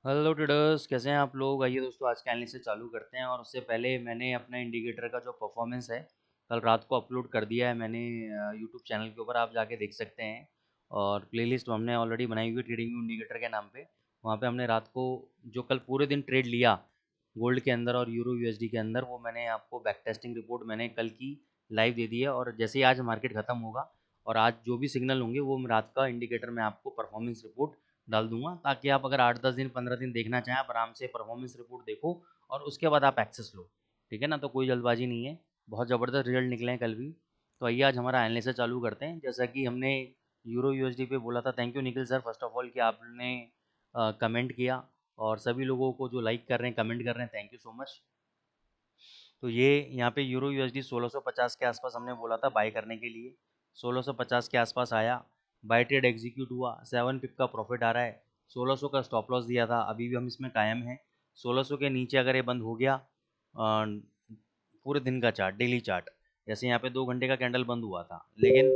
Hello traders, कैसे हैं आप लोग। आइए दोस्तों, आज के एनालिसिस से चालू करते हैं। और उससे पहले मैंने अपना इंडिकेटर का जो परफॉर्मेंस है कल रात को अपलोड कर दिया है मैंने यूट्यूब चैनल के ऊपर, आप जाके देख सकते हैं। और प्लेलिस्ट हमने ऑलरेडी बनाई हुई है ट्रेडिंग इंडिकेटर के नाम पे। वहाँ पे हमने रात को जो कल पूरे दिन ट्रेड लिया गोल्ड के अंदर और यूरो यूएसडी के अंदर, वो मैंने आपको बैक टेस्टिंग रिपोर्ट मैंने कल की लाइव दे दी है। और जैसे ही आज मार्केट ख़त्म होगा और आज जो भी सिग्नल होंगे वो रात का इंडिकेटर में आपको परफॉर्मेंस रिपोर्ट डाल दूंगा, ताकि आप अगर 8-10 दिन 15 दिन देखना चाहें आप आराम से परफॉर्मेंस रिपोर्ट देखो और उसके बाद आप एक्सेस लो। ठीक है ना, तो कोई जल्दबाजी नहीं है। बहुत ज़बरदस्त रिजल्ट निकले हैं कल भी। तो आइए आज हमारा एनालिसिस चालू करते हैं। जैसा कि हमने यूरो यूएसडी पे बोला था, thank you Nikhil sir first of all कि आपने कमेंट किया। और सभी लोगों को जो लाइक कर रहे हैं कमेंट कर रहे हैं, थैंक यू सो मच। तो ये यहाँ पे यूरो यूएसडी 1650 के आसपास हमने बोला था बाय करने के लिए। 1650 के आसपास आया, बाय ट्रेड एग्जीक्यूट हुआ, 7 पिप का प्रॉफिट आ रहा है। 1600 का स्टॉप लॉस दिया था, अभी भी हम इसमें कायम हैं। 1600 के नीचे अगर ये बंद हो गया, पूरे दिन का चार्ट डेली चार्ट, जैसे यहाँ पे 2 घंटे का कैंडल बंद हुआ था, लेकिन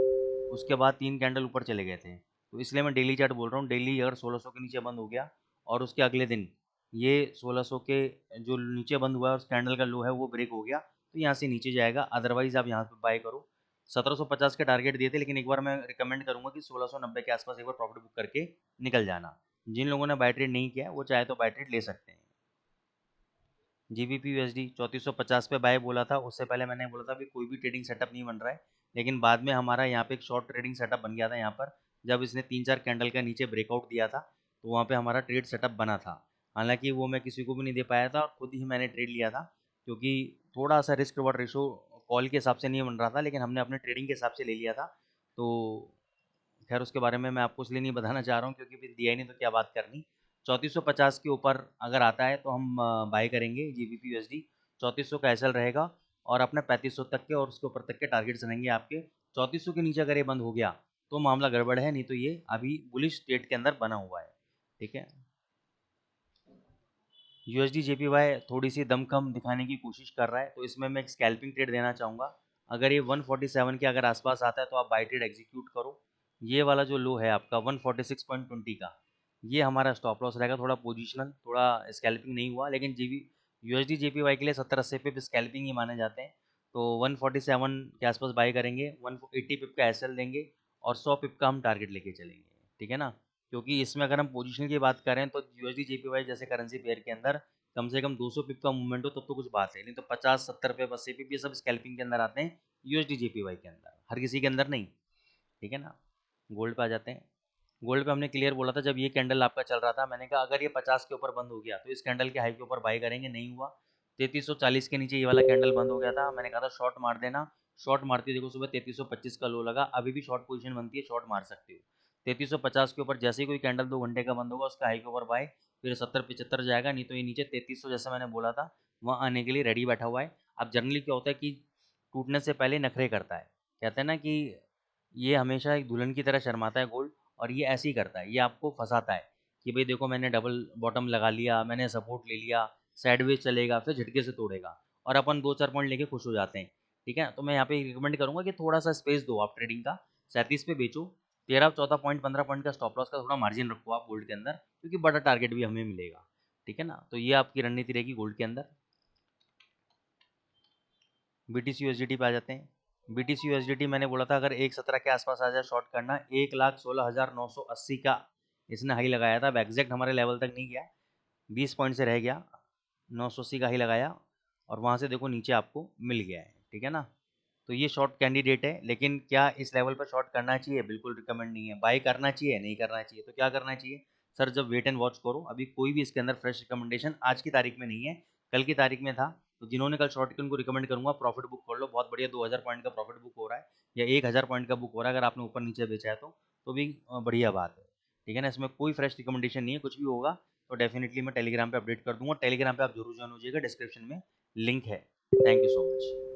उसके बाद 3 कैंडल ऊपर चले गए थे, तो इसलिए मैं डेली चार्ट बोल रहा हूँ। डेली अगर 1600 के नीचे बंद हो गया और उसके अगले दिन ये 1600 के जो नीचे बंद हुआ है उस कैंडल का लो है वो ब्रेक हो गया, तो यहाँ से नीचे जाएगा। अदरवाइज आप यहाँ पे बाय करो। 1750 के टारगेट दिए थे, लेकिन एक बार मैं रिकमेंड करूंगा कि 1690 के आसपास एक बार प्रॉफिट बुक करके निकल जाना। जिन लोगों ने बाय ट्रेड नहीं किया वो चाहे तो बाय ट्रेड ले सकते हैं। जीबीपी यूएसडी 3450 पे बाय बोला था, उससे पहले मैंने बोला था अभी कोई भी ट्रेडिंग सेटअप नहीं बन रहा है, लेकिन बाद में हमारा यहाँ पे एक शॉर्ट ट्रेडिंग सेटअप बन गया था। यहाँ पर जब इसने 3-4 कैंडल का नीचे ब्रेकआउट दिया था तो वहाँ पे हमारा ट्रेड सेटअप बना था। हालांकि वो मैं किसी को भी नहीं दे पाया था और खुद ही मैंने ट्रेड लिया था, क्योंकि थोड़ा सा रिस्क रिवॉर्ड रेशो कॉल के हिसाब से नहीं बन रहा था, लेकिन हमने अपने ट्रेडिंग के हिसाब से ले लिया था। तो खैर उसके बारे में मैं आपको इसलिए नहीं बताना चाह रहा हूँ क्योंकि फिर दिया ही नहीं तो क्या बात करनी। 3450 के ऊपर अगर आता है तो हम बाय करेंगे जीबीपी यूएसडी। 3400 का एसएल रहेगा और अपना 3500 तक के और उसके ऊपर तक के टारगेट्स रहेंगे आपके। 3400 के नीचे अगर ये बंद हो गया तो मामला गड़बड़ है, नहीं तो ये अभी बुलिश स्टेट के अंदर बना हुआ है। ठीक है। यूएसडी जेपीवाई थोड़ी सी दम कम दिखाने की कोशिश कर रहा है, तो इसमें मैं एक स्कैल्पिंग ट्रेड देना चाहूँगा। अगर ये 147 के अगर आसपास आता है तो आप बाई ट्रेड एग्जीक्यूट करो। ये वाला जो लो है आपका 146.20 का, ये हमारा स्टॉप लॉस रहेगा। थोड़ा पोजिशनल, थोड़ा स्कैल्पिंग नहीं हुआ, लेकिन यूएसडी जेपीवाई के लिए 70-80 पिप स्कैल्पिंग ही माने जाते हैं। तो 147 के आसपास बाई करेंगे, 180 पिप का एसएल देंगे और 100 पिप का हम टारगेट लेके चलेंगे। ठीक है ना, क्योंकि इसमें अगर हम पोजीशन की बात करें तो यूएसडी जेपीवाई जैसे करेंसी पेयर के अंदर कम से कम 200 पिप का मूवमेंट हो तब तो कुछ बात है, नहीं तो 50-70 पे 80 पिप ये सब स्कैल्पिंग के अंदर आते हैं। यूएसडी जेपीवाई के अंदर, हर किसी के अंदर नहीं। ठीक है ना। गोल्ड पे आ जाते हैं। गोल्ड पे हमने क्लियर बोला था, जब ये कैंडल आपका चल रहा था मैंने कहा अगर ये 50 के ऊपर बंद हो गया तो इस कैंडल के हाई के ऊपर बाई करेंगे, नहीं हुआ। 3340 के नीचे ये वाला कैंडल बंद हो गया था, मैंने कहा था शॉर्ट मार देना। शॉर्ट मारती देखो, सुबह 3325 का लो लगा, अभी भी शॉर्ट पोजीशन बनती है, शॉर्ट मार सकते हो। 3350 के ऊपर जैसे ही कोई कैंडल 2 घंटे का बंद होगा उसका हाई के ऊपर बाय, फिर 70-75 जाएगा, नहीं तो ये नीचे 3300 जैसा मैंने बोला था वहाँ आने के लिए रेडी बैठा हुआ है। अब जनरली क्या होता है कि टूटने से पहले नखरे करता है, कहते हैं ना कि ये हमेशा एक दुल्हन की तरह शर्माता है गोल्ड, और ये ऐसे ही करता है, ये आपको फंसाता है कि भाई देखो मैंने डबल बॉटम लगा लिया, मैंने सपोर्ट ले लिया, साइडवेज चलेगा फिर झटके से तोड़ेगा और अपन 2-4 पॉइंट लेके खुश हो जाते हैं। ठीक है, तो मैं यहाँ पे रिकमेंड करूंगा कि थोड़ा सा स्पेस दो आप ट्रेडिंग का। 37 पे बेचो, 13-14 पॉइंट 15 पॉइंट का स्टॉप लॉस का थोड़ा मार्जिन रखो आप गोल्ड के अंदर, क्योंकि बड़ा टारगेट भी हमें मिलेगा। ठीक है ना, तो ये आपकी रणनीति रहेगी गोल्ड के अंदर। बीटीसी यूएसडीटी पे आ जाते हैं। बीटीसी यूएसडीटी मैंने बोला था अगर 1.17 के आसपास आ जाए शॉर्ट करना। 1,16,980 का इसने हाई लगाया था, एग्जैक्ट हमारे लेवल तक नहीं गया, 20 पॉइंट से रह गया। 980 का हाई लगाया और वहाँ से देखो नीचे आपको मिल गया है। ठीक है ना, तो ये शॉर्ट कैंडिडेट है, लेकिन क्या इस लेवल पर शॉर्ट करना चाहिए? बिल्कुल रिकमेंड नहीं है। बाय करना चाहिए? नहीं करना चाहिए। तो क्या करना चाहिए सर? जब वेट एंड वॉच करो, अभी कोई भी इसके अंदर फ्रेश रिकमेंडेशन आज की तारीख में नहीं है, कल की तारीख में था। तो जिन्होंने कल शॉर्ट किया उनको रिकमेंड करूंगा प्रॉफिट बुक कर लो, बहुत बढ़िया 2000 पॉइंट का प्रॉफिट बुक हो रहा है या 1000 पॉइंट का बुक हो रहा है, अगर आपने ऊपर नीचे बेचा है तो भी बढ़िया बात है। ठीक है ना, इसमें कोई फ्रेश रिकमेंडेशन नहीं है, कुछ भी होगा तो डेफिनेटली मैं टेलीग्राम पे अपडेट कर दूंगा। टेलीग्राम पे आप जरूर ज्वाइन हो जाइएगा, डिस्क्रिप्शन में लिंक है। Thank you so much.